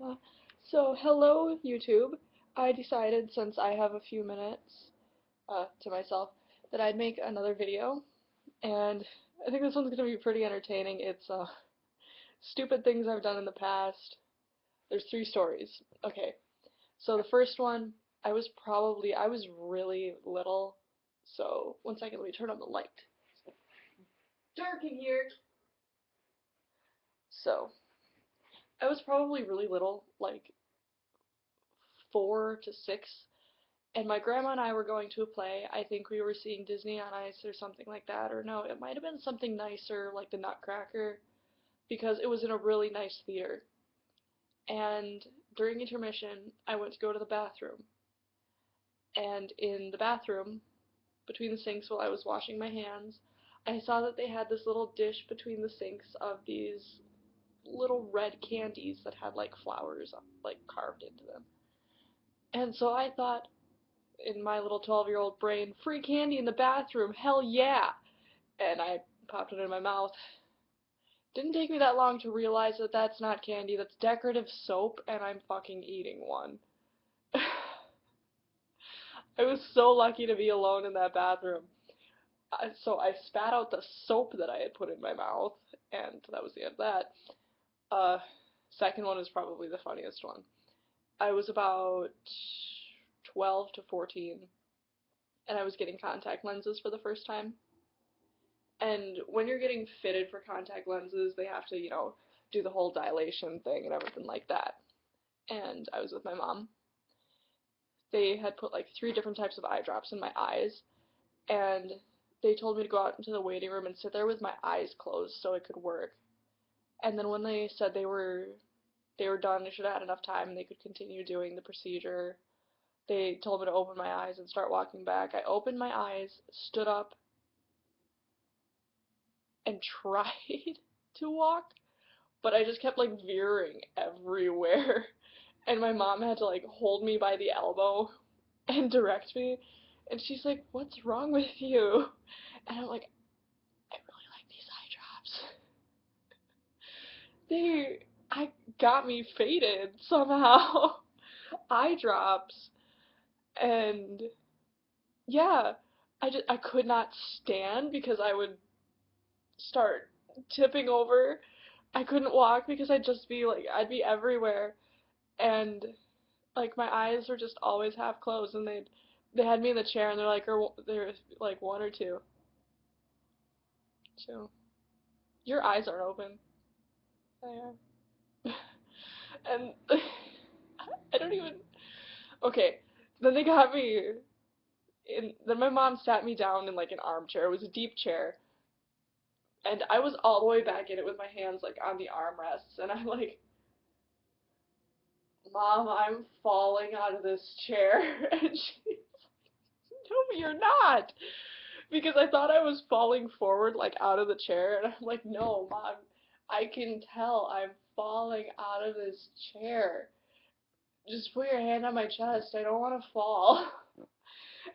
Uh, Hello YouTube. I decided since I have a few minutes to myself that I'd make another video, and I think this one's gonna be pretty entertaining. It's stupid things I've done in the past. There's three stories. Okay, so the first one, I was really little. So one second, let me turn on the light. Dark in here. So I was probably really little, like 4 to 6. And my grandma and I were going to a play. I think we were seeing Disney on Ice or something like that. Or no, it might have been something nicer like the Nutcracker because it was in a really nice theater. And during intermission, I went to go to the bathroom. And in the bathroom, between the sinks while I was washing my hands, I saw that they had this little dish between the sinks of these little red candies that had like flowers like carved into them. And so I thought, in my little 12-year-old brain, free candy in the bathroom, hell yeah! And I popped it in my mouth. Didn't take me that long to realize that that's not candy, that's decorative soap, and I'm fucking eating one. I was so lucky to be alone in that bathroom. So I spat out the soap that I had put in my mouth, and that was the end of that. Uh, Second one is probably the funniest one. I was about 12 to 14, and I was getting contact lenses for the first time. And when you're getting fitted for contact lenses, they have to, do the whole dilation thing and everything like that. And I was with my mom. They had put like 3 different types of eye drops in my eyes, and they told me to go out into the waiting room and sit there with my eyes closed so it could work. And then when they said they were done, they should have had enough time and they could continue doing the procedure. They told me to open my eyes and start walking back. I opened my eyes, stood up, and tried to walk, but I just kept like veering everywhere. And my mom had to like hold me by the elbow and direct me. And she's like, "What's wrong with you?" And I'm like, "I really like these eye drops. I got me faded somehow." Eye drops. And yeah, I could not stand because I would start tipping over. I couldn't walk because I'd be everywhere. And like my eyes were just always half closed, and they had me in the chair, and they're like one or two. So your eyes aren't open. They are. And I don't even. Okay, then they got me in. Then my mom sat me down in like an armchair. It was a deep chair, and I was all the way back in it with my hands like on the armrests, and I'm like, "Mom, I'm falling out of this chair," and she's like, "No, you're not." Because I thought I was falling forward like out of the chair, and I'm like, "No, Mom, I can tell I'm falling out of this chair. Just put your hand on my chest. I don't want to fall."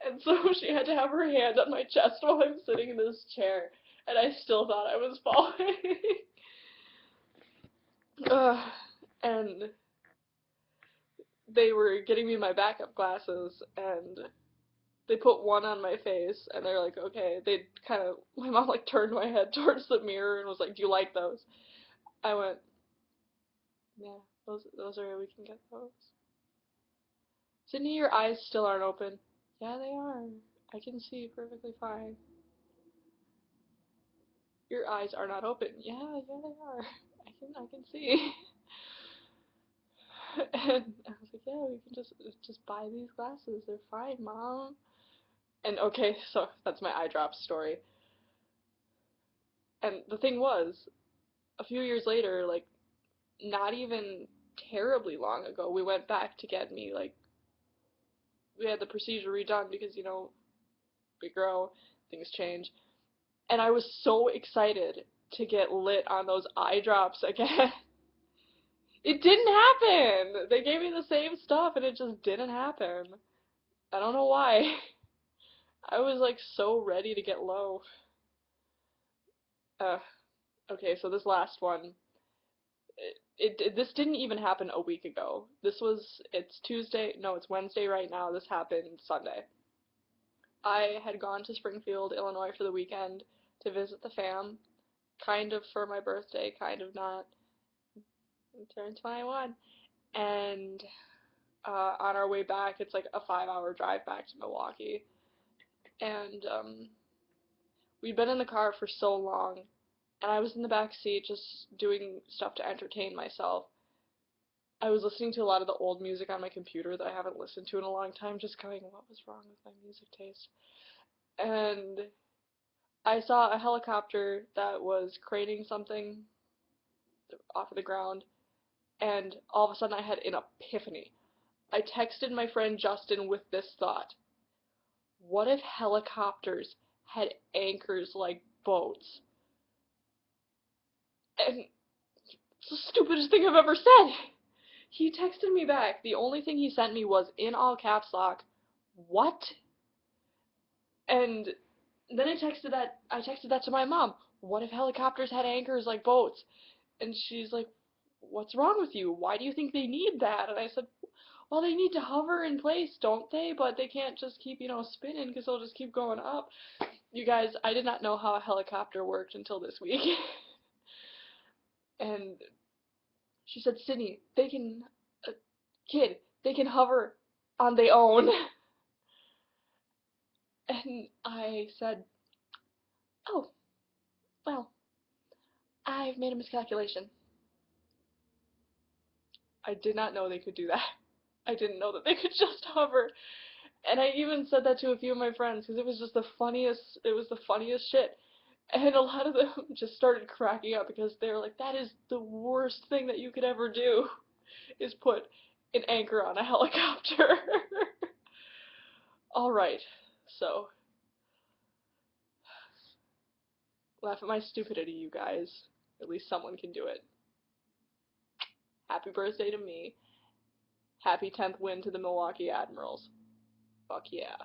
And so she had to have her hand on my chest while I'm sitting in this chair, and I still thought I was falling. And they were getting me my backup glasses, and they put one on my face, and they're like, "Okay." My mom like turned my head towards the mirror and was like, "Do you like those?" I went, "Yeah, those are, we can get those." "Sydney, your eyes still aren't open." "Yeah, they are. I can see perfectly fine." "Your eyes are not open." "Yeah, yeah, they are. I can see." And I was like, "Yeah, we can just buy these glasses. They're fine, Mom." And okay, so that's my eye drop story. And the thing was, a few years later, like not even terribly long ago, we went back to get me like we had the procedure redone because we grow, things change, and I was so excited to get lit on those eye drops again. It didn't happen. They gave me the same stuff and it just didn't happen. I don't know why. I was like so ready to get low. Uh, okay, so this last one, this didn't even happen a week ago. It's Tuesday, no, it's Wednesday right now. This happened Sunday. I had gone to Springfield, Illinois for the weekend to visit the fam, kind of for my birthday, kind of not. I turned 21. And on our way back, it's like a 5-hour drive back to Milwaukee. And we'd been in the car for so long, and I was in the back seat just doing stuff to entertain myself. I was listening to a lot of the old music on my computer that I haven't listened to in a long time, just going, what was wrong with my music taste? And I saw a helicopter that was craning something off of the ground, and all of a sudden I had an epiphany. I texted my friend Justin with this thought. What if helicopters had anchors like boats? And it's the stupidest thing I've ever said. He texted me back. The only thing he sent me was, in all caps lock, what? And then I texted that to my mom. What if helicopters had anchors like boats? And she's like, what's wrong with you? Why do you think they need that? And I said, well, they need to hover in place, don't they? But they can't just keep, spinning because they'll just keep going up. You guys, I did not know how a helicopter worked until this week. And she said, Sydney, uh, they can hover on their own. And I said, oh, well, I've made a miscalculation. I did not know they could do that. I didn't know that they could just hover. And I even said that to a few of my friends because it was the funniest shit. And a lot of them just started cracking up because they were like, that is the worst thing that you could ever do, is put an anchor on a helicopter. Alright, so, laugh at my stupidity, you guys. At least someone can do it. Happy birthday to me. Happy 10th win to the Milwaukee Admirals. Fuck yeah.